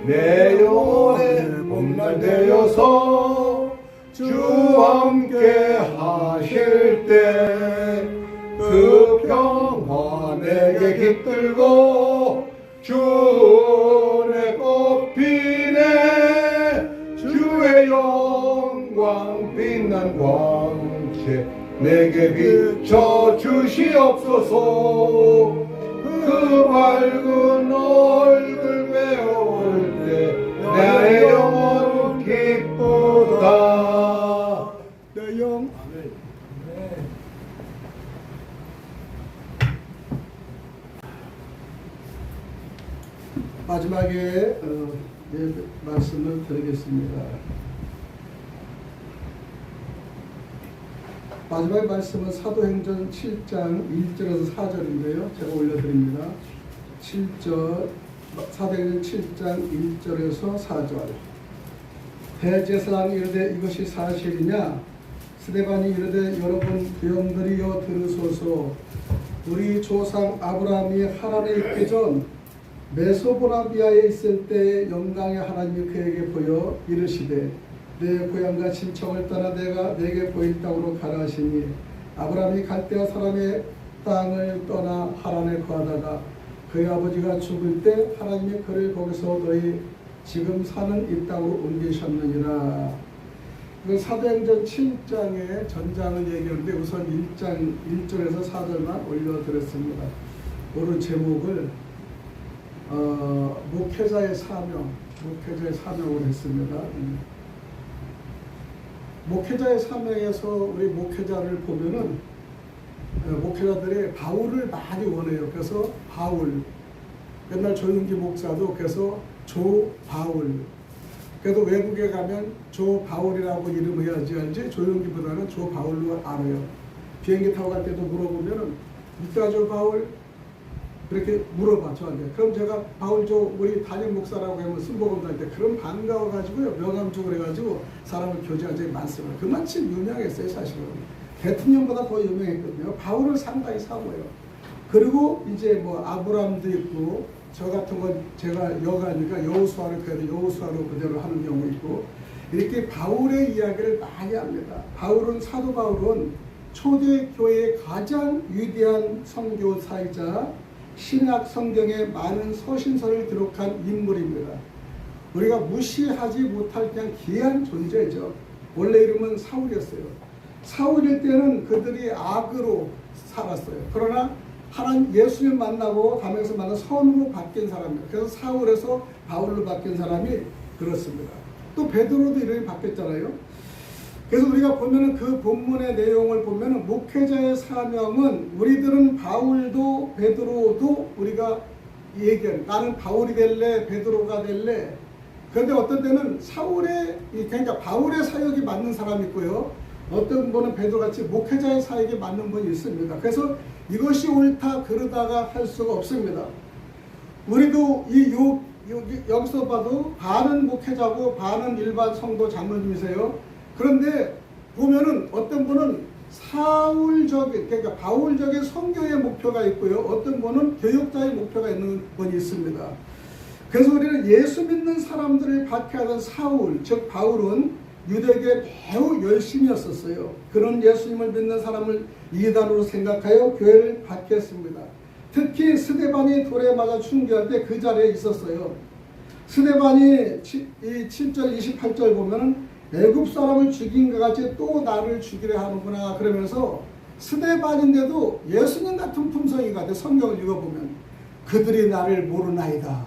내 영혼의 몸날 되어서 주와 함께 하실 때 그 평화 내게 깃들고 주의 꽃피네 주의 영광 빛난 광채 내게 비춰 주시옵소서. 그 밝은 얼굴 배울 때 내 영혼 기쁘다. 내 영. 마지막에 말씀을 드리겠습니다. 마지막 말씀은 사도행전 7장 1절에서 4절인데요. 제가 올려드립니다. 7절, 사도행전 7장 1절에서 4절. 대제사장이 이르되 이것이 사실이냐? 스데반이 이르되 여러분 부형들이여 들으소서. 우리 조상 아브라함이 하란에 있기 전 메소포타미아에 있을 때 영광의 하나님이 그에게 보여 이르시되 내 고향과 친척을 떠나 내가 내게 보일 땅으로 가라 하시니 아브라함이 갈대아 사람의 땅을 떠나 하란에 거하다가 그의 아버지가 죽을 때 하나님이 그를 거기서 너희 지금 사는 이 땅으로 옮기셨느니라. 사도행전 7장의 전장을 얘기하는데 우선 1장 1절에서 4절만 올려드렸습니다. 오늘 제목을 목회자의 사명으로 했습니다. 목회자의 사명에서 우리 목회자를 보면은 목회자들이 바울을 많이 원해요. 그래서 바울, 옛날 조윤기 목사도 그래서 조바울. 그래도 외국에 가면 조바울이라고 이름을 해야지 알지 조윤기보다는 조바울로 알아요. 비행기 타고 갈 때도 물어보면은 이따 조바울 그렇게 물어봐 저한테. 그럼 제가 바울 우리 담임 목사라고 하면 순복음 달 때 그럼 반가워가지고요 명함 주고 그래가지고 사람을 교제한 적이 많습니다. 그만큼 유명했어요. 사실은 대통령보다 더 유명했거든요. 바울을 상당히 사모해요. 그리고 이제 뭐 아브라함도 있고 저 같은 건 제가 여가니까 여호수아를 그래도 여호수아로 그대로 하는 경우 있고 이렇게 바울의 이야기를 많이 합니다. 사도 바울은 초대교회의 가장 위대한 선교사이자 신약 성경에 많은 서신서를 기록한 인물입니다. 우리가 무시하지 못할 그냥 귀한 존재죠. 원래 이름은 사울이었어요. 사울일 때는 그들이 악으로 살았어요. 그러나 하나님 예수님 만나고 담에서 만나 선으로 바뀐 사람이에요. 그래서 사울에서 바울로 바뀐 사람이 그렇습니다. 또 베드로도 이름이 바뀌었잖아요. 그래서 우리가 보면은 그 본문의 내용을 보면은 목회자의 사명은 우리들은 바울도 베드로도 우리가 얘기하는 나는 바울이 될래 베드로가 될래. 그런데 어떤 때는 그러니까 바울의 사역이 맞는 사람이 있고요. 어떤 분은 베드로같이 목회자의 사역이 맞는 분이 있습니다. 그래서 이것이 옳다 그러다가 할 수가 없습니다. 우리도 여기서 봐도 반은 목회자고 반은 일반 성도 장로님이세요. 그런데 보면은 어떤 분은 그러니까 바울적인 선교의 목표가 있고요. 어떤 분은 교육자의 목표가 있는 분이 있습니다. 그래서 우리는 예수 믿는 사람들을 박해하던 사울, 즉 바울은 유대교에 매우 열심히 했었어요. 그런 예수님을 믿는 사람을 이단으로 생각하여 교회를 박해했습니다. 특히 스데반이 돌에 맞아 순교할 때 그 자리에 있었어요. 스데반이 7절 28절 보면은 애굽 사람을 죽인 것 같이 또 나를 죽이려 하는구나 그러면서 스데반인데도 예수님 같은 품성이 같아. 성경을 읽어보면 그들이 나를 모르나이다.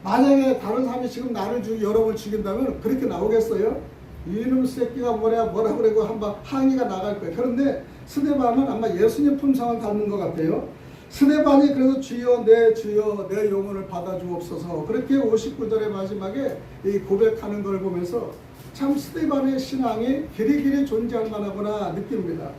만약에 다른 사람이 지금 여러분을 죽인다면 그렇게 나오겠어요? 이놈 새끼가 뭐라 그러고 한번 항의가 나갈 거예요. 그런데 스데반은 아마 예수님 품성을 닮은 것 같아요. 스데반이 그래서 주여 내 영혼을 받아주옵소서 그렇게 59절의 마지막에 이 고백하는 걸 보면서 참 스데반의 신앙이 길이길이 존재할 만하구나 느낍니다.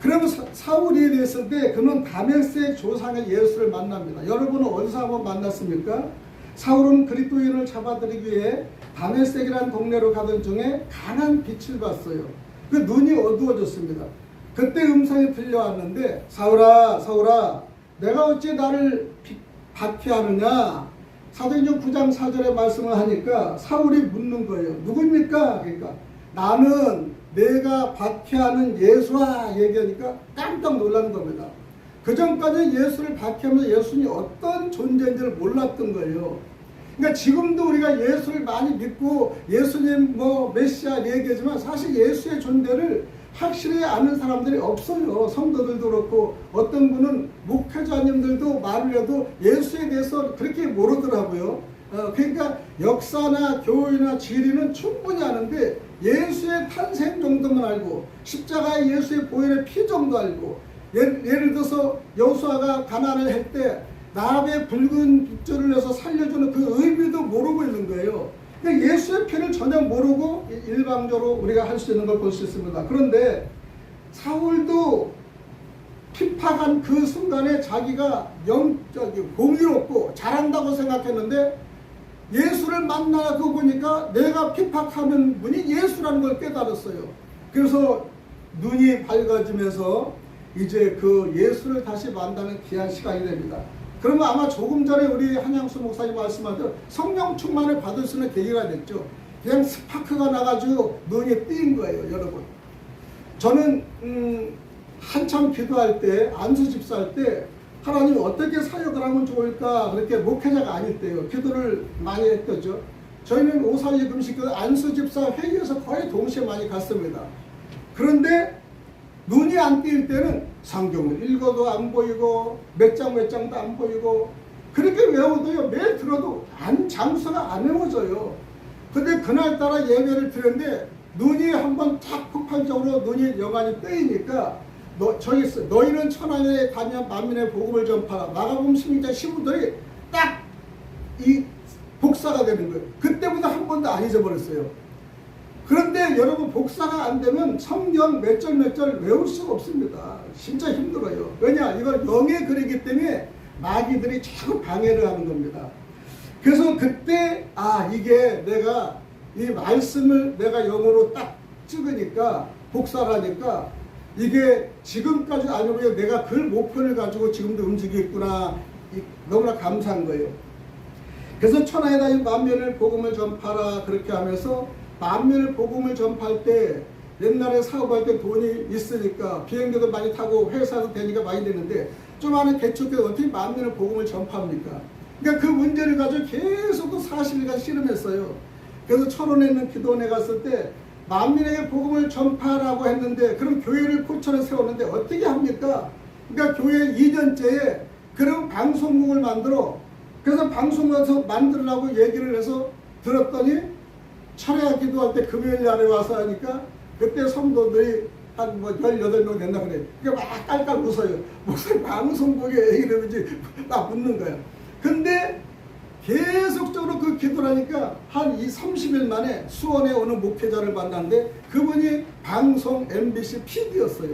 그러면 사울이 됐을 때 그는 다메섹 조상의 예수를 만납니다. 여러분은 어디서 한번 만났습니까? 사울은 그리스도인을 잡아들이기 위해 다메섹이라는 동네로 가던 중에 강한 빛을 봤어요. 그 눈이 어두워졌습니다. 그때 음성이 들려왔는데 사울아 내가 어찌 나를 박해하느냐. 사도행전 9장 4절에 말씀을 하니까 사울이 묻는 거예요. 누굽니까? 그러니까 나는 내가 박해하는 예수와 얘기하니까 깜짝 놀라는 겁니다. 그 전까지 예수를 박해하면서 예수님이 어떤 존재인지를 몰랐던 거예요. 그러니까 지금도 우리가 예수를 많이 믿고 예수님 메시아 얘기하지만 사실 예수의 존재를 확실히 아는 사람들이 없어요. 성도들도 그렇고 어떤 분은 목회자님들도 말을 해도 예수에 대해서 그렇게 모르더라고요. 그러니까 역사나 교회나 진리는 충분히 아는데 예수의 탄생 정도만 알고 십자가의 예수의 보혈의 피 정도 알고 예를 들어서 여호수아가 가나안을 할 때 나합의 붉은 빗줄을 내서 살려주는 그 의미도 모르고 있는 거예요. 그러니까 예수의 피를 전혀 모르고 일방적으로 우리가 할 수 있는 걸 볼 수 있습니다. 그런데 사울도 핍박한 그 순간에 자기가 공의롭고 잘한다고 생각했는데 예수를 만나고 보니까 내가 핍박하는 분이 예수라는 걸 깨달았어요. 그래서 눈이 밝아지면서 이제 그 예수를 다시 만나는 귀한 시간이 됩니다. 그러면 아마 조금 전에 우리 한양수 목사님 말씀하신 성령 충만을 받을 수 있는 계기가 됐죠. 그냥 스파크가 나가지고 눈이 띄인 거예요, 여러분. 저는 한참 기도할 때, 안수 집사할 때 하나님 어떻게 사역을 하면 좋을까 그렇게 목회자가 아닐 때요. 기도를 많이 했었죠. 저희는 오살리 금식 안수 집사 회의에서 거의 동시에 많이 갔습니다. 그런데 눈이 안 띄일 때는 성경을 읽어도 안 보이고 몇 장도 안 보이고 그렇게 외워도요 매일 들어도 장수가 안 외워져요. 근데 그날따라 예배를 드렸는데 눈이 한번 딱 폭발적으로 눈이 영안이 뜨이니까 너희는 천하에 가면 만민의 복음을 전파하라. 마가복음 16장 15절이 딱 이 복사가 되는 거예요. 그때보다 한 번도 안 잊어버렸어요. 그런데 여러분 복사가 안 되면 성경 몇 절 외울 수가 없습니다. 진짜 힘들어요. 왜냐? 이걸 영의 글이기 때문에 마귀들이 자꾸 방해를 하는 겁니다. 그래서 그때 이게 내가 이 말씀을 내가 영어로 딱 찍으니까 복사를 하니까 이게 지금까지 아니면 내가 그 목표를 가지고 지금도 움직이고 있구나. 너무나 감사한 거예요. 그래서 천하에 다닌 만민을 복음을 전파라 그렇게 하면서 만민을 복음을 전파할 때 옛날에 사업할 때 돈이 있으니까 비행기도 많이 타고 회사도 되니까 많이 되는데 좀 아는 개척교회 어떻게 만민을 복음을 전파합니까? 그러니까 그 문제를 가지고 계속 또 40일간 씨름했어요. 그래서 철원에 있는 기도원에 갔을 때 만민에게 복음을 전파하라고 했는데 그럼 교회를 포천에 세웠는데 어떻게 합니까? 그러니까 교회 2년째에 그런 방송국을 만들어 그래서 방송국에서 만들라고 얘기를 해서 들었더니 철야 기도할 때 금요일 날에 와서 하니까 그때 성도들이 한 18명 된다 그래. 그러니까 막 깔깔 웃어요. 무슨 방송국에 이러는지 막 묻는 거야. 근데 계속적으로 그 기도를 하니까 한 30일 만에 수원에 오는 목회자를 만났는데 그분이 방송 MBC PD였어요.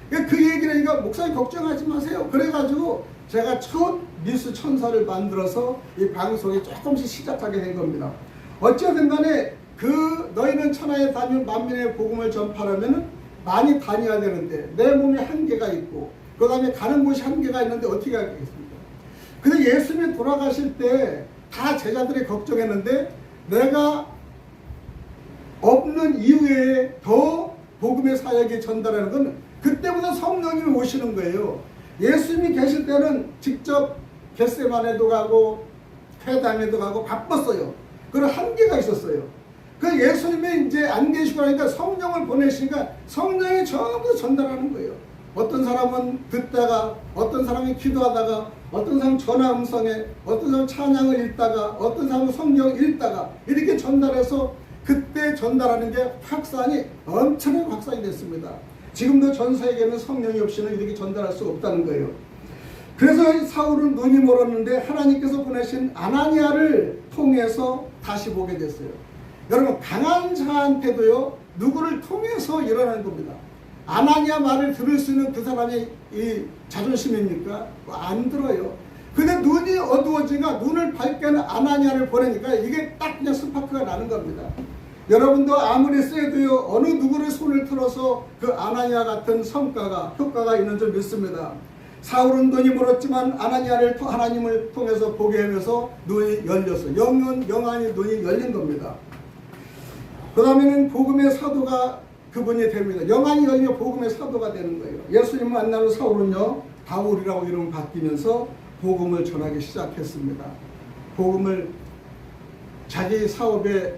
그러니까 그 얘기를 하니까 목사님 걱정하지 마세요. 그래가지고 제가 첫 뉴스 천사를 만들어서 이 방송이 조금씩 시작하게 된 겁니다. 어쨌든 간에 너희는 천하에 다니는 만민의 복음을 전파하려면 많이 다녀야 되는데 내 몸에 한계가 있고 그 다음에 가는 곳이 한계가 있는데 어떻게 하겠습니까? 근데 예수님이 돌아가실 때 다 제자들이 걱정했는데 내가 없는 이후에 더 복음의 사역이 전달하는 건 그때보다 성령님이 오시는 거예요. 예수님이 계실 때는 직접 겟세마네도 가고 회당에도 가고 바빴어요. 그런 한계가 있었어요. 그 예수님이 이제 안 계시고 하니까 성령을 보내시니까 성령이 전부 전달하는 거예요. 어떤 사람은 듣다가 어떤 사람이 기도하다가 어떤 사람은 전화 음성에 어떤 사람은 찬양을 읽다가 어떤 사람은 성경을 읽다가 이렇게 전달해서 그때 전달하는 게 확산이 엄청나게 확산이 됐습니다. 지금도 전 세계에는 성령이 없이는 이렇게 전달할 수 없다는 거예요. 그래서 사울은 눈이 멀었는데 하나님께서 보내신 아나니아를 통해서 다시 보게 됐어요. 여러분 강한 자한테도요 누구를 통해서 일어나는 겁니다. 아나니아 말을 들을 수 있는 그 사람의 이 자존심입니까? 안 들어요. 근데 눈이 어두워지니까 눈을 밝게 하는 아나니아를 보내니까 이게 딱 그냥 스파크가 나는 겁니다. 여러분도 아무리 세도요 어느 누구를 손을 틀어서 그 아나니아 같은 성과가 효과가 있는 줄 믿습니다. 사울은 눈이 멀었지만 아나니아를 하나님을 통해서 보게 하면서 눈이 열렸어요. 영안이 눈이 열린 겁니다. 그 다음에는 복음의 사도가 그분이 됩니다. 영안이 열리면 복음의 사도가 되는 거예요. 예수님 만나는 사울은요, 바울이라고 이름을 바뀌면서 복음을 전하기 시작했습니다. 복음을 자기 사업의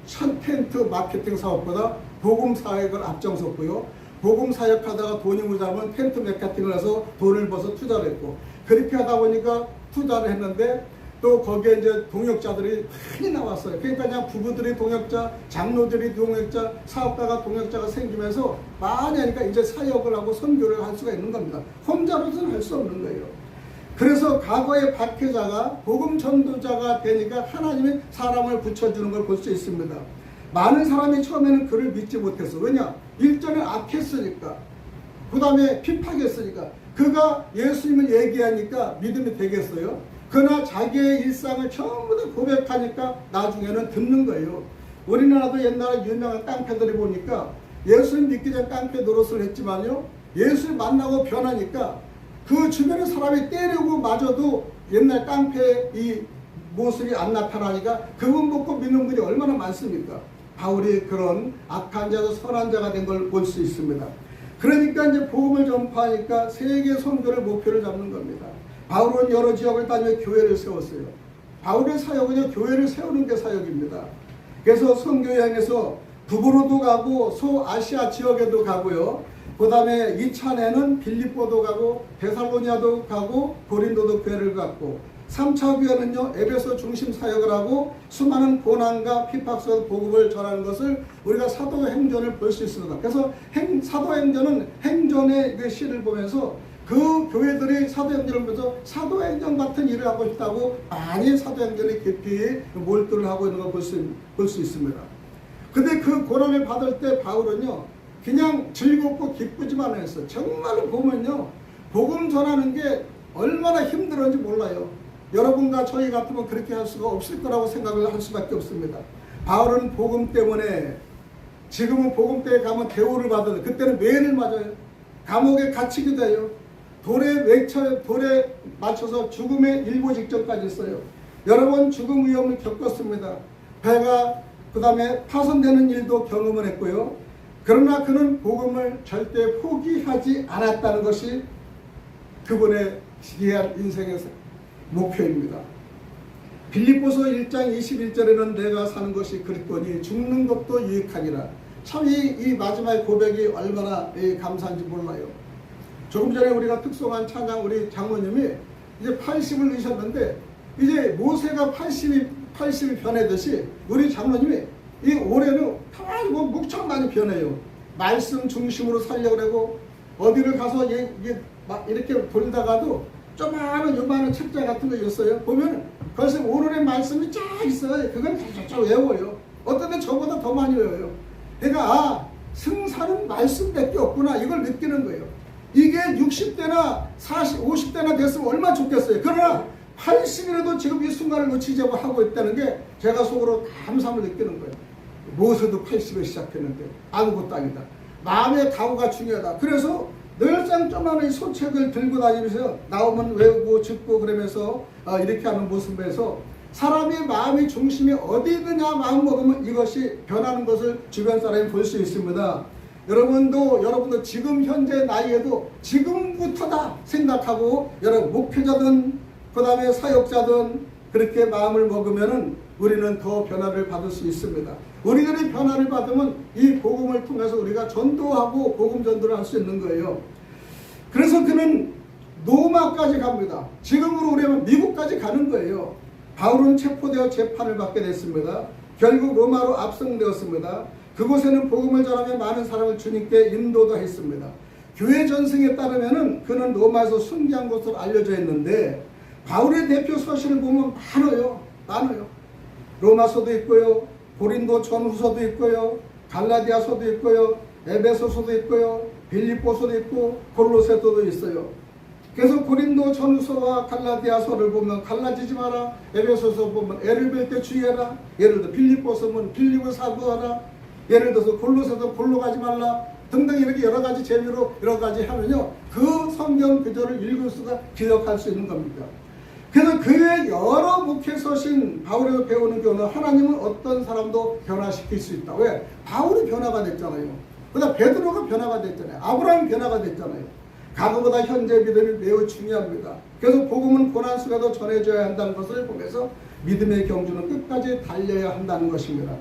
컨텐트 마케팅 사업보다 복음 사역을 앞장섰고요. 복음 사역하다가 돈이 모자라면 텐트 마케팅을 해서 돈을 벌어서 투자를 했고, 그렇게 하다 보니까 투자를 했는데 또 거기에 이제 동역자들이 많이 나왔어요. 그러니까 그냥 부부들이 동역자, 장로들이 동역자, 사업가가 동역자가 생기면서 많이 하니까 이제 사역을 하고 선교를 할 수가 있는 겁니다. 혼자로서는 할 수 없는 거예요. 그래서 과거의 박해자가 복음 전도자가 되니까 하나님이 사람을 붙여주는 걸 볼 수 있습니다. 많은 사람이 처음에는 그를 믿지 못했어. 왜냐? 일전에 악했으니까, 그 다음에 핍박했으니까. 그가 예수님을 얘기하니까 믿음이 되겠어요? 그러나 자기의 일상을 전부 다 고백하니까 나중에는 듣는 거예요. 우리나라도 옛날에 유명한 깡패들이 보니까 예수님 믿기 전 깡패 노릇을 했지만요, 예수를 만나고 변하니까 그 주변의 사람이 때리고 맞아도 옛날 깡패의 이 모습이 안 나타나니까 그분 보고 믿는 분이 얼마나 많습니까? 바울이 그런 악한 자도 선한 자가 된 걸 볼 수 있습니다. 그러니까 이제 복음을 전파하니까 세계 선교를 목표를 잡는 겁니다. 바울은 여러 지역을 다니며 교회를 세웠어요. 바울의 사역은요, 교회를 세우는 게 사역입니다. 그래서 선교 여행에서 두부로도 가고 소아시아 지역에도 가고요. 그 다음에 2차에는 빌립보도 가고 데살로니아도 가고 고린도도 교회를 갔고, 3차 교회는요, 에베소 중심 사역을 하고 수많은 고난과 핍박서 복음을 전하는 것을 우리가 사도행전을 볼 수 있습니다. 그래서 사도행전은 행전의 그 시를 보면서 그 교회들이 사도행전을 보면서 사도행전 같은 일을 하고 싶다고 많이 사도행전에 깊이 몰두를 하고 있는 걸 볼 수 있습니다. 근데 그 고난을 받을 때 바울은요, 그냥 즐겁고 기쁘지만 했어요. 정말로 보면요, 복음 전하는 게 얼마나 힘들었는지 몰라요. 여러분과 저희 같으면 그렇게 할 수가 없을 거라고 생각을 할 수밖에 없습니다. 바울은 복음 때문에, 지금은 복음 때에 가면 대우를 받아요. 그때는 매를 맞아요. 감옥에 갇히기도 해요. 돌에 맞춰서 죽음에 일보 직전까지 있어요. 여러 번 죽음 위험을 겪었습니다. 배가 그 다음에 파손되는 일도 경험을 했고요. 그러나 그는 복음을 절대 포기하지 않았다는 것이 그분의 기이한 인생의 목표입니다. 빌립보서 1장 21절에는 내가 사는 것이 그리스도니 죽는 것도 유익하니라. 참 이 마지막의 고백이 얼마나 감사한지 몰라요. 조금 전에 우리가 특송한 찬양 우리 장모님이 이제 80을 넣으셨는데, 이제 모세가 80이 변하듯이 우리 장모님이 이 올해는 가만히 무척 많이 변해요. 말씀 중심으로 살려고 하고, 어디를 가서 이렇게 돌다가도 요만한 책자 같은 거 있어요. 보면 거기서 오늘의 말씀이 쫙 있어요. 그걸 쫙 외워요. 어떤 데 저보다 더 많이 외워요. 그러니까 승산은 말씀밖에 없구나, 이걸 느끼는 거예요. 이게 60대나 40, 50대나 됐으면 얼마나 좋겠어요. 그러나 80이라도 지금 이 순간을 놓치지 하고 있다는 게 제가 속으로 감사함을 느끼는 거예요. 모세도 80에 시작했는데 아무것도 아니다. 마음의 각오가 중요하다. 그래서 늘상 조그마한 소책을 들고 다니면서 나오면 외우고 듣고 그러면서 이렇게 하는 모습에서 사람의 마음의 중심이 어디 있느냐 마음 먹으면 이것이 변하는 것을 주변 사람이 볼 수 있습니다. 여러분도 지금 현재 나이에도 지금부터다 생각하고, 여러분 목회자든 그 다음에 사역자든 그렇게 마음을 먹으면은 우리는 더 변화를 받을 수 있습니다. 우리들이 변화를 받으면 이 복음을 통해서 우리가 전도하고 복음 전도를 할 수 있는 거예요. 그래서 그는 로마까지 갑니다. 지금으로 우리는 미국까지 가는 거예요. 바울은 체포되어 재판을 받게 됐습니다. 결국 로마로 압송되었습니다. 그곳에는 복음을 전하며 많은 사람을 주님께 인도도 했습니다. 교회 전승에 따르면은 그는 로마에서 순교한 것으로 알려져 있는데, 바울의 대표 서신을 보면 많아요. 로마서도 있고요, 고린도 전후서도 있고요, 갈라디아서도 있고요, 에베소서도 있고요, 빌립보서도 있고 골로새서도 있어요. 그래서 고린도 전후서와 갈라디아서를 보면 갈라지지 마라, 에베소서 보면 애를 뵐 때 주의해라, 예를 들어 빌립보서 보면 빌립을 사구하라, 예를 들어서 골로새서 골로 가지 말라, 등등 이렇게 여러 가지 재미로 여러 가지 하면요, 그 성경 구절을 읽을 수가 기억할 수 있는 겁니다. 그래서 그의 여러 목회 서신 바울에서 배우는 교훈은 하나님은 어떤 사람도 변화시킬 수 있다. 왜? 바울이 변화가 됐잖아요. 그다음 베드로가 변화가 됐잖아요. 아브라함이 변화가 됐잖아요. 과거보다 현재 믿음이 매우 중요합니다. 그래서 복음은 고난 속에도 전해져야 한다는 것을 보면서 믿음의 경주는 끝까지 달려야 한다는 것입니다.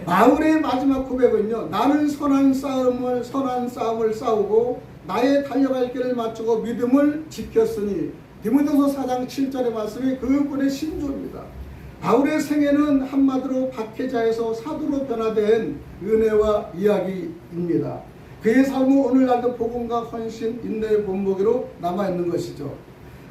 바울의 마지막 고백은요, 나는 선한 싸움을 싸우고 나의 달려갈 길을 마치고 믿음을 지켰으니, 디모데후서 4장 7절의 말씀이 그분의 신조입니다. 바울의 생애는 한마디로 박해자에서 사도로 변화된 은혜와 이야기입니다. 그의 삶은 오늘날도 복음과 헌신, 인내의 본보기로 남아있는 것이죠.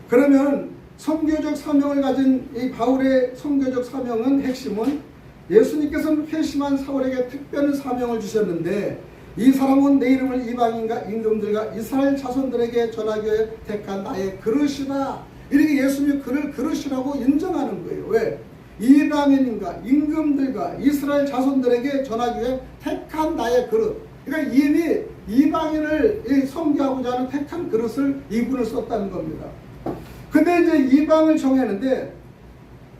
그러면 선교적 사명을 가진 이 바울의 선교적 사명은 핵심은 예수님께서는 회심한 사울에게 특별한 사명을 주셨는데, 이 사람은 내 이름을 이방인과 임금들과 이스라엘 자손들에게 전하기 위해 택한 나의 그릇이다. 이렇게 예수님이 그를 그릇이라고 인정하는 거예요. 왜? 이방인과 임금들과 이스라엘 자손들에게 전하기 위해 택한 나의 그릇. 그러니까 이미 이방인을 섬기하고자 하는 택한 그릇을 이분을 썼다는 겁니다. 근데 이제 이방을 정했는데,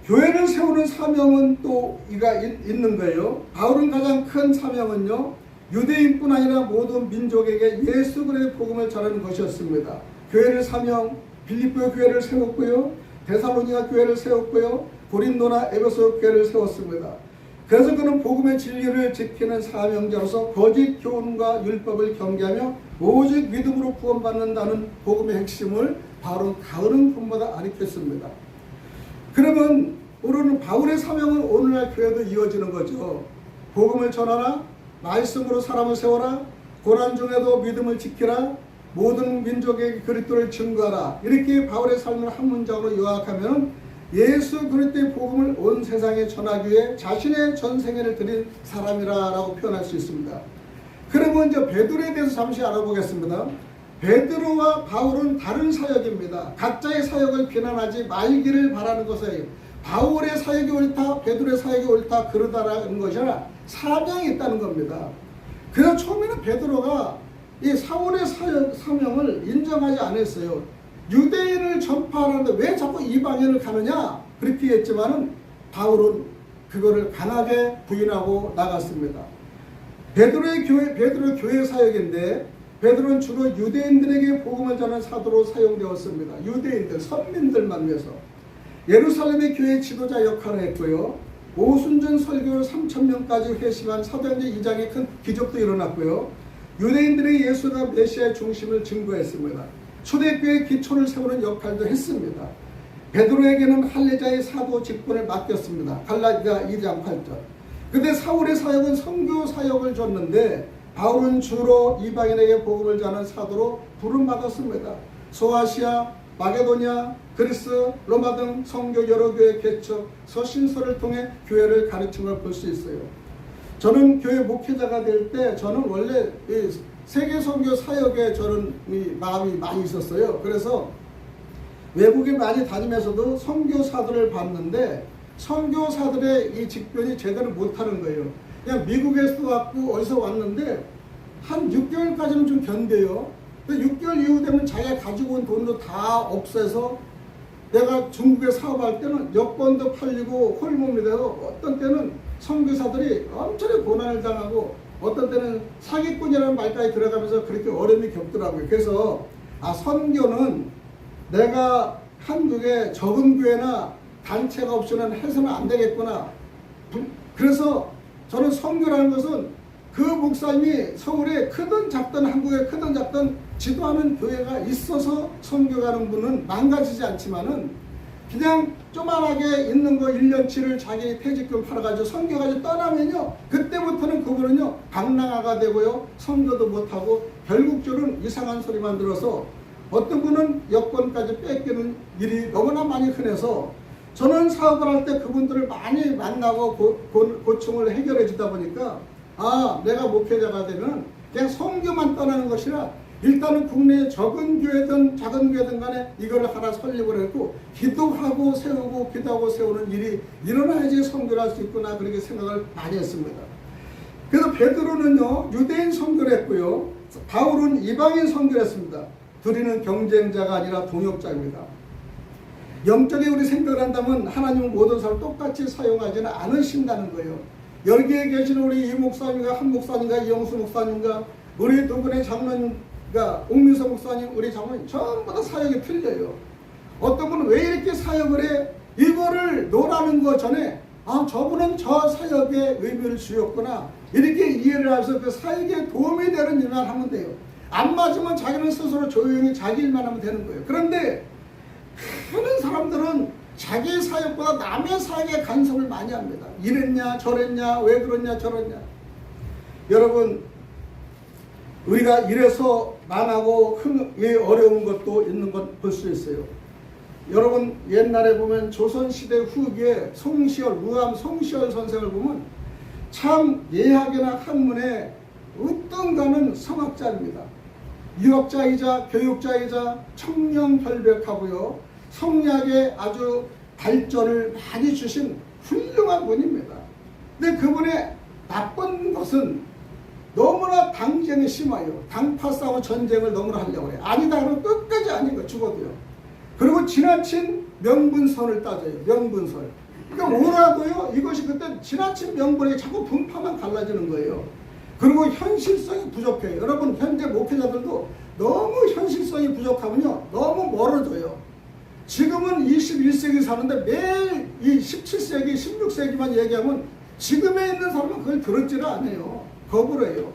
교회를 세우는 사명은 또 이가 있는 거예요. 바울은 가장 큰 사명은요, 유대인뿐 아니라 모든 민족에게 예수 그리스도의 복음을 전하는 것이었습니다. 교회를 사명, 빌립보 교회를 세웠고요, 데살로니가 교회를 세웠고요, 고린도나 에베소 교회를 세웠습니다. 그래서 그는 복음의 진리를 지키는 사명자로서 거짓 교훈과 율법을 경계하며 오직 믿음으로 구원받는다는 복음의 핵심을 바로 가르는 분마다 가르쳤습니다. 그러면 우리는 바울의 사명은 오늘날 교회도 이어지는 거죠. 복음을 전하라, 말씀으로 사람을 세워라, 고난 중에도 믿음을 지키라, 모든 민족에게 그리스도를 증거하라. 이렇게 바울의 삶을 한 문장으로 요약하면 예수 그리스도의 복음을 온 세상에 전하기 위해 자신의 전생애를 드린 사람이라고 표현할 수 있습니다. 그러면 이제 베드로에 대해서 잠시 알아보겠습니다. 베드로와 바울은 다른 사역입니다. 각자의 사역을 비난하지 말기를 바라는 것이에요. 바울의 사역이 옳다, 베드로의 사역이 옳다, 그러다라는 것이 아니라 사명이 있다는 겁니다. 그래서 처음에는 베드로가 이 사울의 사명을 인정하지 않았어요. 유대인을 전파하는데 왜 자꾸 이방인을 가느냐? 그렇게 했지만은 바울은 그거를 강하게 부인하고 나갔습니다. 베드로의 교회 사역인데, 베드로는 주로 유대인들에게 복음을 전하는 사도로 사용되었습니다. 유대인들, 선민들만 위해서. 예루살렘의 교회 지도자 역할을 했고요. 오순절 설교로 3,000명까지 회심한 사도행전 2장의 큰 기적도 일어났고요. 유대인들의 예수가 메시아의 중심을 증거했습니다. 초대교회의 기초를 세우는 역할도 했습니다. 베드로에게는 할례자의 사도 직분을 맡겼습니다. 갈라디아 2장 8절. 근데 사울의 사역은 선교 사역을 줬는데, 바울은 주로 이방인에게 복음을 전하는 사도로 부름받았습니다. 소아시아, 마게도냐, 그리스, 로마 등 선교 여러 교회 개척, 서신서를 통해 교회를 가르친 걸 볼 수 있어요. 저는 교회 목회자가 될 때 저는 원래 이 세계 선교 사역에 저는 마음이 많이 있었어요. 그래서 외국에 많이 다니면서도 선교사들을 봤는데, 선교사들의 이 직변이 제대로 못하는 거예요. 그냥 미국에서 왔고 어디서 왔는데 한 6개월까지는 좀 견뎌요. 6개월 이후 되면 자기가 가지고 온 돈도 다 없애서, 내가 중국에 사업할 때는 여권도 팔리고 홀몸이 돼서 어떤 때는 선교사들이 엄청나게 고난을 당하고 어떤 때는 사기꾼이라는 말까지 들어가면서 그렇게 어려움이 겪더라고요. 그래서 선교는 내가 한국에 적은 교회나 단체가 없이는 해서는 안 되겠구나. 그래서 저는 선교라는 것은 그 목사님이 서울에 크든 작든 한국에 크든 작든 지도하는 교회가 있어서 선교가는 분은 망가지지 않지만은, 그냥 조만하게 있는 거 1년치를 자기 퇴직금 팔아가지고 선교까지 떠나면요, 그때부터는 그분은요 방랑아가 되고요, 선교도 못하고 결국적으로는 이상한 소리만 들어서 어떤 분은 여권까지 뺏기는 일이 너무나 많이 흔해서, 저는 사업을 할 때 그분들을 많이 만나고 고충을 해결해 주다 보니까, 내가 목회자가 되면 그냥 선교만 떠나는 것이라 일단은 국내에 적은 교회든 작은 교회든 간에 이거를 하나 설립을 했고, 기도하고 세우고 기도하고 세우는 일이 일어나야지 선교를 할 수 있구나, 그렇게 생각을 많이 했습니다. 그래서 베드로는요 유대인 선교를 했고요, 바울은 이방인 선교를 했습니다. 둘이는 경쟁자가 아니라 동역자입니다. 영적에 우리 생각을 한다면 하나님은 모든 사람을 똑같이 사용하지는 않으신다는 거예요. 여기에 계신 우리 이 목사님과 한 목사님과 이영수 목사님과 우리 두 분의 장로님과 옥민서 목사님, 우리 장로님 전부 다 사역이 틀려요. 어떤 분은 왜 이렇게 사역을 해? 이거를 노라는 거 전에 저분은 저 사역의 의미를 주었구나, 이렇게 이해를 해서 그 사역에 도움이 되는 일만 하면 돼요. 안 맞으면 자기는 스스로 조용히 자기 일만 하면 되는 거예요. 그런데 많은 사람들은 자기 사역보다 남의 사역에 간섭을 많이 합니다. 이랬냐 저랬냐 왜 그러냐 저랬냐. 여러분, 우리가 이래서 망하고 어려운 것도 있는 건 볼 수 있어요. 여러분, 옛날에 보면 조선시대 후기에 송시열, 무암 송시열 선생을 보면 참 예학이나 학문에 으뜸가는 성학자입니다. 유학자이자 교육자이자 청렴결백하고요, 성리학에 아주 발전을 많이 주신 훌륭한 분입니다. 근데 그분의 나쁜 것은 너무나 당쟁이 심해요. 당파 싸움 전쟁을 너무나 하려고 해요. 아니다 그러면 끝까지 아닌 거 죽어도요. 그리고 지나친 명분선을 따져요. 명분선. 그러니까 뭐라도요, 이것이 그때 지나친 명분에 자꾸 분파만 갈라지는 거예요. 그리고 현실성이 부족해요. 여러분, 현재 목회자들도 너무 현실성이 부족하면요 너무 멀어져요. 지금은 21세기 사는데 매일 이 17세기, 16세기만 얘기하면 지금에 있는 사람은 그걸 들었지를 않아요. 거부를 해요.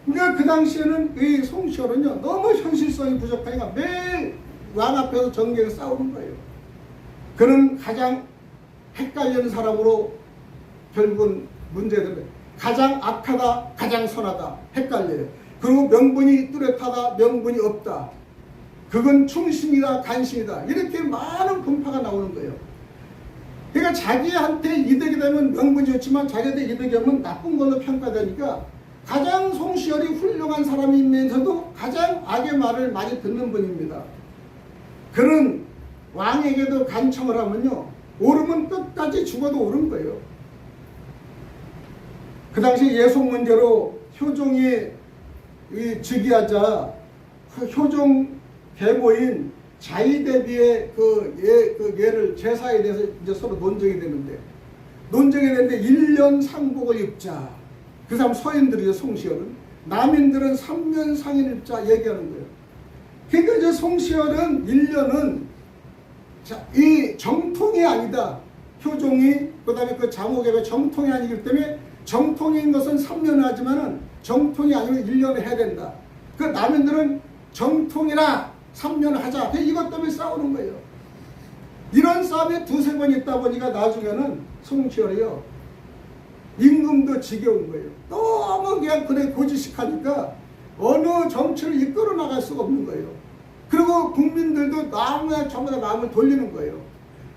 그러니까 그 당시에는 이 송시열은요 너무 현실성이 부족하니까 매일 왕 앞에서 정계를 싸우는 거예요. 그는 가장 헷갈리는 사람으로 결국은 문제들, 가장 악하다, 가장 선하다, 헷갈려요. 그리고 명분이 뚜렷하다, 명분이 없다. 그건 충신이다, 간신이다. 이렇게 많은 분파가 나오는 거예요. 그러니까 자기한테 이득이 되면 명분이 좋지만 자기한테 이득이 되면 나쁜 걸로 평가되니까 가장 송시열이 훌륭한 사람이면서도 가장 악의 말을 많이 듣는 분입니다. 그는 왕에게도 간청을 하면요 오르면 끝까지 죽어도 오른 거예요. 그 당시 예속 문제로 효종이 즉위하자 효종 계모인 자의대비의 예를 제사에 대해서 이제 서로 논쟁이 되는데 1년 상복을 입자. 그 사람 서인들이죠, 송시열은. 남인들은 3년 상인을 입자 얘기하는 거예요. 그러니까 이제 송시열은 1년은 이 정통이 아니다. 효종이 그 다음에 그 장호계가 정통이 아니기 때문에 정통인 것은 3년을 하지만은 정통이 아니면 1년을 해야 된다. 그 남인들은 정통이라 3년을 하자. 이것 때문에 싸우는 거예요. 이런 싸움이 두세 번 있다 보니까 나중에는 송시열이요 임금도 지겨운 거예요. 너무 그냥 그래 고지식하니까 어느 정치를 이끌어 나갈 수가 없는 거예요. 그리고 국민들도 너무 전부 다 마음을 돌리는 거예요.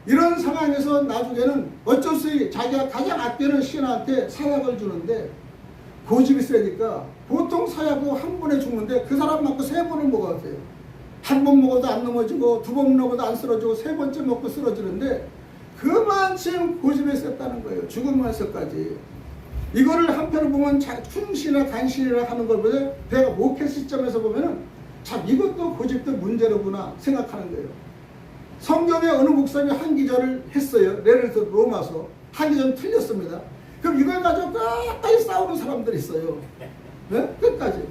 이런 상황에서 나중에는 어쩔 수 없이 자기가 가장 아끼는 신하한테 사약을 주는데 고집이 세니까 보통 사약도 한 번에 죽는데 그 사람 맞고 3번을 먹어야 돼요. 한 번 먹어도 안 넘어지고 2번 먹어도 안 쓰러지고 3번째 먹고 쓰러지는데 그만큼 고집이 셌다는 거예요. 죽음에서까지. 이거를 한편으로 보면 충신이나 간신이라 하는 걸 보면 내가 목회 시점에서 보면은 참 이것도 고집도 문제로구나 생각하는 거예요. 성경에 어느 목사님이 한 기절을 했어요. 예를 들어 로마서 한 기절 틀렸습니다. 그럼 이걸 가지고 끝까지 싸우는 사람들이 있어요. 네? 끝까지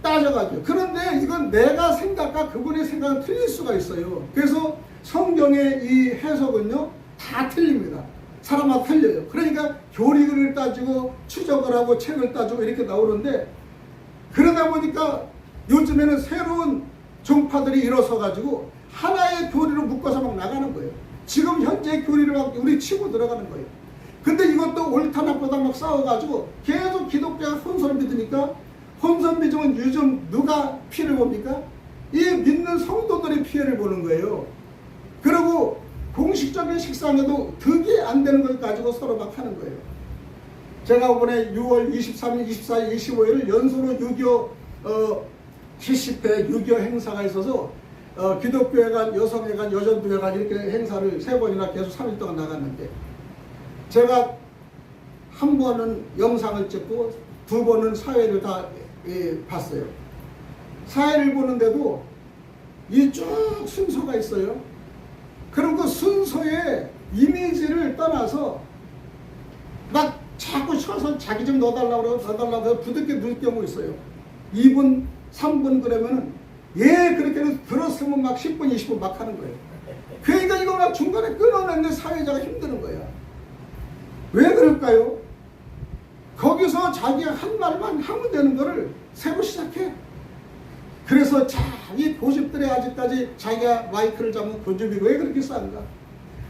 따져가지고. 그런데 이건 내가 생각과 그분의 생각은 틀릴 수가 있어요. 그래서 성경의 이 해석은요 다 틀립니다. 사람마다 틀려요. 그러니까 교리를 따지고 추적을 하고 책을 따지고 이렇게 나오는데, 그러다 보니까 요즘에는 새로운 종파들이 일어서 가지고 하나의 교리로 묶어서 막 나가는 거예요. 지금 현재 교리를 막 우리 치고 들어가는 거예요. 근데 이것도 옳다 나쁘다 막 싸워가지고 계속 기독교가 혼선을 믿으니까, 혼선 믿으면 요즘 누가 피해를 봅니까? 이 믿는 성도들이 피해를 보는 거예요. 그리고 공식적인 식상에도 득이 안 되는 걸 가지고 서로 막 하는 거예요. 제가 이번에 6월 23일, 24일, 25일을 연소로 6.25 70회 6.25 행사가 있어서 기독교회관, 여성회관, 여전부회관 이렇게 행사를 3번이나 계속 3일 동안 나갔는데, 제가 한 번은 영상을 찍고 두 번은 사회를 다 봤어요. 사회를 보는데도 이 쭉 순서가 있어요. 그럼 그 순서의 이미지를 떠나서 막 자꾸 쳐서 자기 좀 넣어달라고 해서 부득게 넣을 경우 있어요. 2분, 3분 그러면은 그렇게 들었으면 막 10분, 20분 막 하는 거예요. 그러니까 이걸 막 중간에 끊어내는 사회자가 힘드는 거야. 왜 그럴까요? 거기서 자기가 한 말만 하면 되는 거를 새로 시작해. 그래서 이 고집들이 아직까지 자기가 마이크를 잡는 고집이 왜 그렇게 싼가?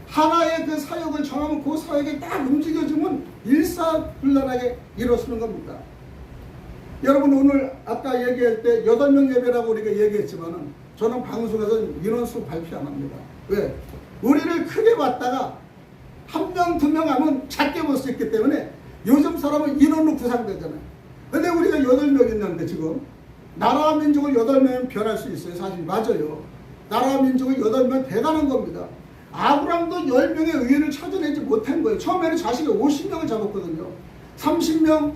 하나의 그 사역을 정하면 그 사역이 딱 움직여주면 일사불란하게 이루어지는 겁니다. 여러분 오늘 아까 얘기할 때 8명 예배라고 우리가 얘기했지만은 저는 방송에서 인원수 발표 안 합니다. 왜? 우리를 크게 봤다가 1명, 2명 하면 작게 볼 수 있기 때문에 요즘 사람은 인원으로 구상되잖아요. 근데 우리가 8명 있는데 지금 나라와 민족을 8명이면 변할 수 있어요. 사실 맞아요. 나라와 민족을 8명 대단한 겁니다. 아브람도 10명의 의인을 찾아내지 못한 거예요. 처음에는 자식이 50명을 잡았거든요. 30명,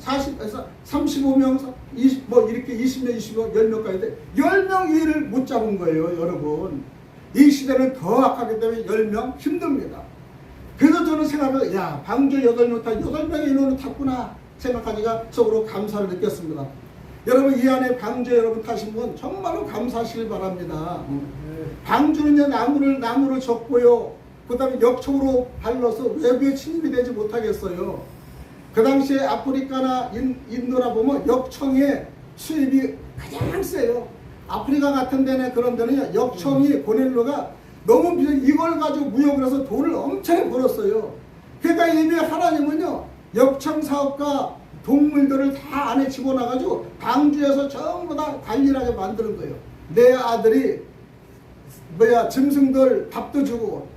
35명, 20, 이렇게 20명, 20명, 10명까지 돼. 10명 의인을 못 잡은 거예요, 여러분. 이 시대는 더 악하기 때문에 10명 힘듭니다. 그래서 저는 생각해요. 야, 방주 8명 타, 8명의 인원을 탔구나 생각하니까 속으로 감사를 느꼈습니다. 여러분 이 안에 방주 여러분 타신 분 정말로 감사하시길 바랍니다. 방주는요 나무를 젓고요. 그 다음에 역청으로 발라서 외부에 침입이 되지 못하겠어요. 그 당시에 아프리카나 인도나 보면 역청의 수입이 가장 세요. 아프리카 같은 데는 그런 데는 역청이 고넬로가 너무 비싸. 이걸 가지고 무역을 해서 돈을 엄청 벌었어요. 그러니까 이미 하나님은요 역청 사업과 동물들을 다 안에 집어넣어가지고 방주에서 전부 다 관리하게 만드는 거예요. 내 아들이 짐승들 밥도 주고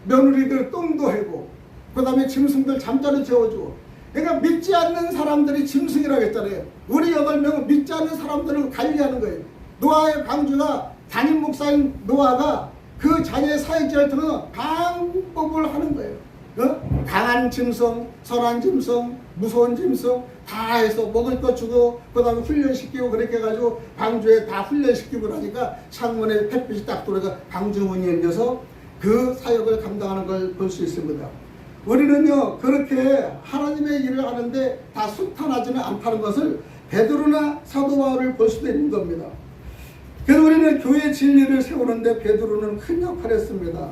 며느리들 똥도 해고 그 다음에 짐승들 잠자리 재워주고. 그러니까 믿지 않는 사람들이 짐승이라고 했잖아요. 우리 8명은 믿지 않는 사람들을 관리하는 거예요. 노아의 방주가 담임 목사인 노아가 그 자기의 사역자를 들어 방법을 하는 거예요. 강한 짐승, 선한 짐승, 무서운 짐승 다 해서 먹을 거 주고 그 다음에 훈련시키고 그렇게 해가지고 방주에 다 훈련시키고 나니까 창문에 햇빛이 딱 들어가 방주 문이 열려서 그 사역을 감당하는 걸 볼 수 있습니다. 우리는요 그렇게 하나님의 일을 하는데 다 순탄하지는 않다는 것을 베드로나 사도 바울을 볼 수도 있는 겁니다. 그래서 우리는 교회 진리를 세우는데 베드로는 큰 역할을 했습니다.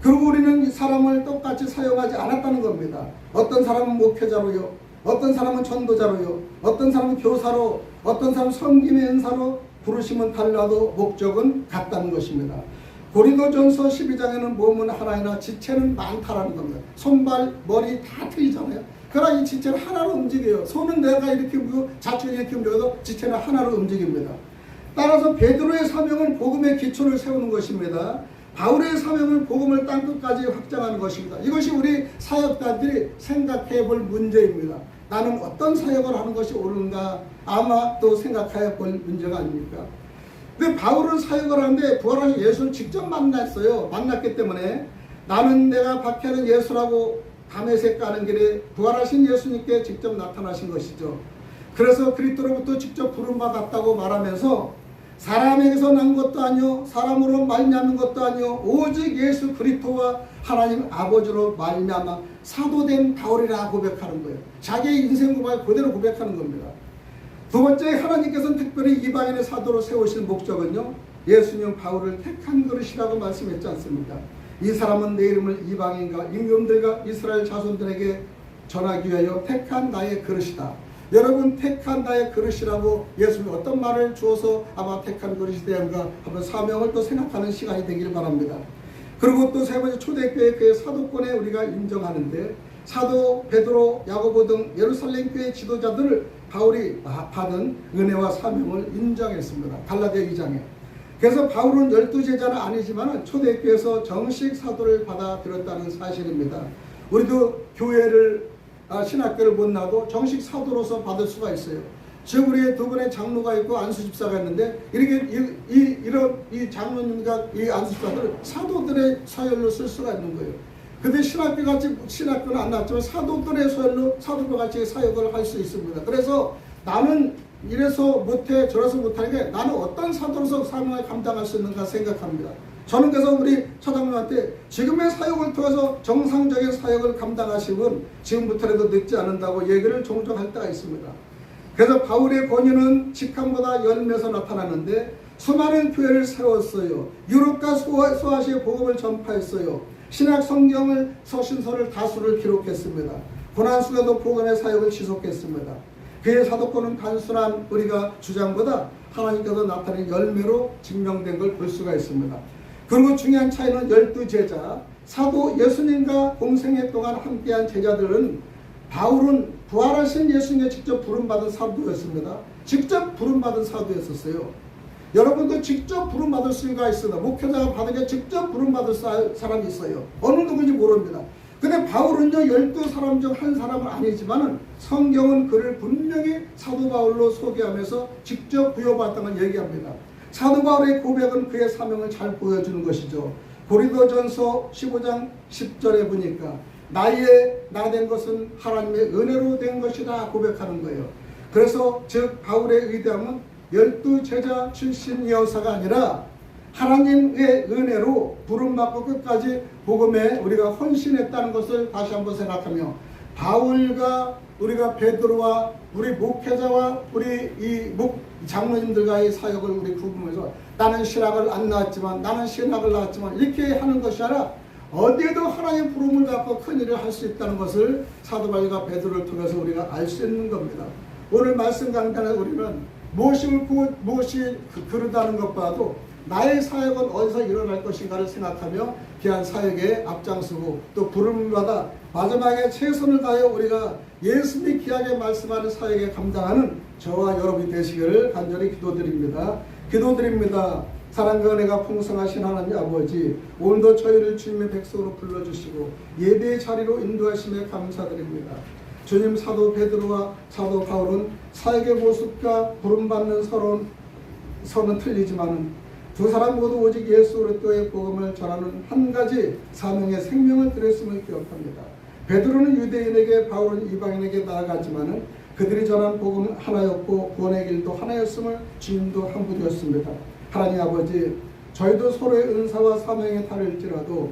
그리고 우리는 사람을 똑같이 사용하지 않았다는 겁니다. 어떤 사람은 목회자로요, 어떤 사람은 전도자로요, 어떤 사람은 교사로, 어떤 사람은 섬김의 은사로 부르심은 달라도 목적은 같다는 것입니다. 고린도전서 12장에는 몸은 하나이나 지체는 많다라는 겁니다. 손발, 머리 다 틀리잖아요. 그러나 이 지체는 하나로 움직여요. 손은 내가 이렇게 움직이고 좌측 이렇게 움직여도 지체는 하나로 움직입니다. 따라서 베드로의 사명은 복음의 기초를 세우는 것입니다. 바울의 사명은 복음을 땅끝까지 확장하는 것입니다. 이것이 우리 사역자들이 생각해 볼 문제입니다. 나는 어떤 사역을 하는 것이 옳은가 아마 또 생각해 볼 문제가 아닙니까? 근데 바울은 사역을 하는데 부활하신 예수를 직접 만났어요. 만났기 때문에 나는 내가 박해하는 예수라고 다메섹 가는 길에 부활하신 예수님께 직접 나타나신 것이죠. 그래서 그리스도로부터 직접 부름받았다고 말하면서 사람에게서 난 것도 아니요 사람으로 말미암은 것도 아니요 오직 예수 그리스도와 하나님 아버지로 말미암아 사도된 바울이라 고백하는 거예요. 자기의 인생 고백을 그대로 고백하는 겁니다. 두 번째, 하나님께서는 특별히 이방인의 사도로 세우신 목적은요 예수님 바울을 택한 그릇이라고 말씀했지 않습니까? 이 사람은 내 이름을 이방인과 임금들과 이스라엘 자손들에게 전하기 위하여 택한 나의 그릇이다. 여러분 택한 나의 그릇이라고 예수님이 어떤 말을 주어서 아마 택한 그릇이 되는가 한번 사명을 또 생각하는 시간이 되길 바랍니다. 그리고 또 세 번째, 초대교회 그 사도권에 우리가 인정하는데 사도 베드로, 야고보 등 예루살렘 교회 지도자들을 바울이 받은 은혜와 사명을 인정했습니다. 갈라디아 2장에. 그래서 바울은 12제자는 아니지만 초대교회에서 정식 사도를 받아들였다는 사실입니다. 우리도 교회를 신학교를 못 나도 정식 사도로서 받을 수가 있어요. 지금 우리의 두 분의 장로가 있고 안수집사가 있는데 이렇게 이 장로님과 이 안수집사들을 사도들의 서열로 쓸 수가 있는 거예요. 근데 신학교는 안 나왔지만 사도들의 서열로 사도과 같이 사역을 할 수 있습니다. 그래서 나는 이래서 못해 저래서 못하는 게 나는 어떤 사도로서 사명을 감당할 수 있는가 생각합니다. 저는 그래서 우리 차장님한테 지금의 사역을 통해서 정상적인 사역을 감당하시면 지금부터라도 늦지 않는다고 얘기를 종종 할 때가 있습니다. 그래서 바울의 권위는 직함보다 열매에서 나타나는데 수많은 교회를 세웠어요. 유럽과 소아시아 복음을 전파했어요. 신약 성경을 서신서를 다수를 기록했습니다. 고난 속에도 복음의 사역을 지속했습니다. 그의 사도권은 단순한 우리가 주장보다 하나님께서 나타낸 열매로 증명된 걸 볼 수가 있습니다. 그리고 중요한 차이는 12제자, 사도 예수님과 공생애 동안 함께한 제자들은 바울은 부활하신 예수님의 직접 부름받은 사도였습니다. 직접 부름받은 사도였었어요. 여러분도 직접 부름받을 수가 있습니다. 목회자가 받은 게 직접 부름받을 사람이 있어요. 어느 누구인지 모릅니다. 근데 바울은요 12사람 중 한 사람은 아니지만 성경은 그를 분명히 사도 바울로 소개하면서 직접 부여받았던 걸 얘기합니다. 사도 바울의 고백은 그의 사명을 잘 보여주는 것이죠. 고린도전서 15장 10절에 보니까 나의 나 된 것은 하나님의 은혜로 된 것이다 고백하는 거예요. 그래서 즉 바울의 위대함은 12제자 출신 여사가 아니라 하나님의 은혜로 부름받고 끝까지 복음에 우리가 헌신했다는 것을 다시 한번 생각하며 바울과 우리가 베드로와 우리 목회자와 우리 이 장로님들과의 사역을 우리 구분해서 나는 신학을 안 나왔지만 나는 신학을 나왔지만 이렇게 하는 것이 아니라 어디에도 하나님의 부름을 갖고 큰 일을 할 수 있다는 것을 사도 바울과 베드로를 통해서 우리가 알 수 있는 겁니다. 오늘 말씀 강단에 우리는 무엇이 옳고 무엇이 그르다는 것보다도 나의 사역은 어디서 일어날 것인가를 생각하며 귀한 사역에 앞장서고 또 부름을 받아 마지막에 최선을 다하여 우리가 예수님이 귀하게 말씀하는 사역에 감당하는 저와 여러분이 되시기를 간절히 기도드립니다. 사랑과 은혜가 풍성하신 하나님 아버지, 오늘도 저희를 주님의 백성으로 불러주시고 예배의 자리로 인도하심에 감사드립니다. 주님, 사도 베드로와 사도 바울은 사역의 모습과 부름받는 서는 틀리지만 두 사람 모두 오직 예수 그리스도의 복음을 전하는 한 가지 사명의 생명을 드렸음을 기억합니다. 베드로는 유대인에게, 바울은 이방인에게 나아갔지만 그들이 전한 복음은 하나였고 구원의 길도 하나였음을 주님도 한 분이었습니다. 하나님 아버지, 저희도 서로의 은사와 사명에 다를지라도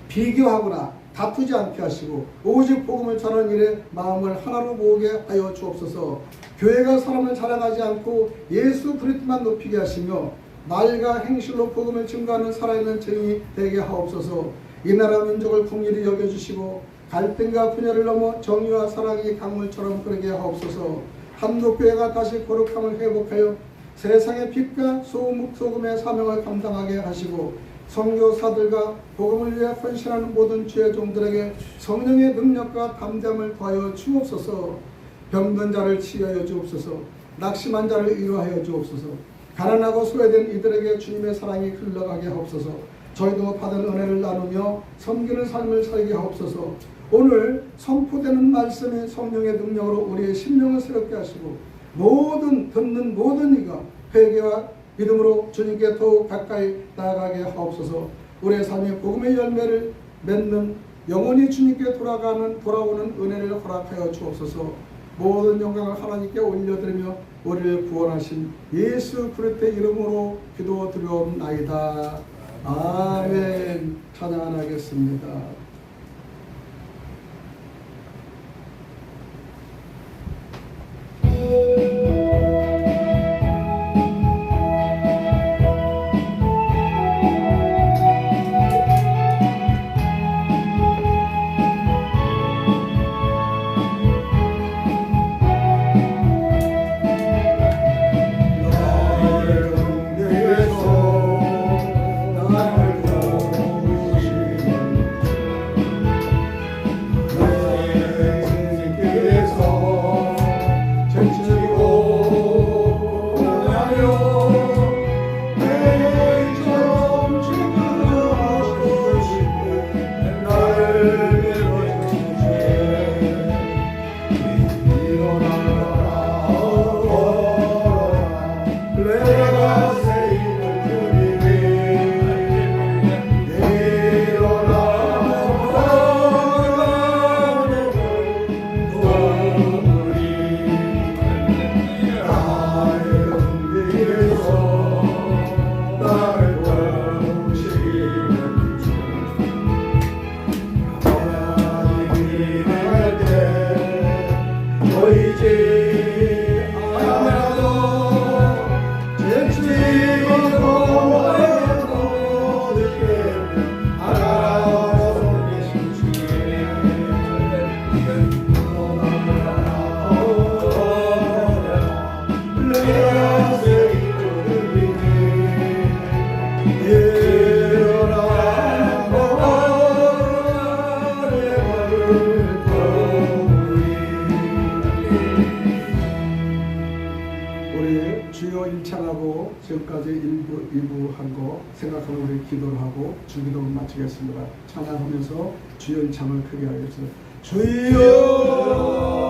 비교하거나 다투지 않게 하시고 오직 복음을 전하는 일에 마음을 하나로 모으게 하여 주옵소서. 교회가 사람을 자랑하지 않고 예수 그리스도만 높이게 하시며 말과 행실로 복음을 증거하는 살아있는 증인이 되게 하옵소서. 이 나라 민족을 긍휼히 여겨주시고 갈등과 분열을 넘어 정의와 사랑이 강물처럼 흐르게 하옵소서. 한국교회가 다시 거룩함을 회복하여 세상의 빛과 소금의 사명을 감당하게 하시고 선교사들과 복음을 위해 헌신하는 모든 주의 종들에게 성령의 능력과 담대함을 더하여 주옵소서. 병든 자를 치유하여 주옵소서. 낙심한 자를 위로하여 주옵소서. 가난하고 소외된 이들에게 주님의 사랑이 흘러가게 하옵소서. 저희도 받은 은혜를 나누며 섬기는 삶을 살게 하옵소서. 오늘 선포되는 말씀이 성령의 능력으로 우리의 심령을 새롭게 하시고 듣는 모든 이가 회개와 믿음으로 주님께 더욱 가까이 나아가게 하옵소서. 우리의 삶의 복음의 열매를 맺는 영원히 주님께 돌아오는 은혜를 허락하여 주옵소서. 모든 영광을 하나님께 올려드리며 우리를 구원하신 예수 그리스도의 이름으로 기도드리옵나이다. 아멘. 찬양하겠습니다. 일부, 2부 한 거 생각하고 우리 기도를 하고 주기도를 마치겠습니다. 찬양하면서 주여 잠을 크게 하겠습니다. 주여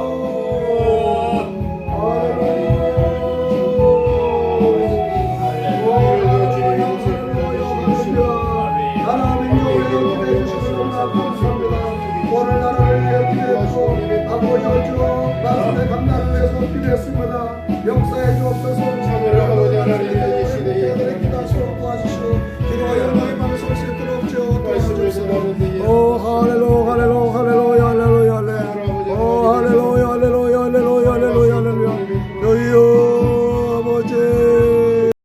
오늘 나라를 위해 기도했고 아버지 주 말씀의 감당을 위해서 기도했습니다. 역사해 주옵소서.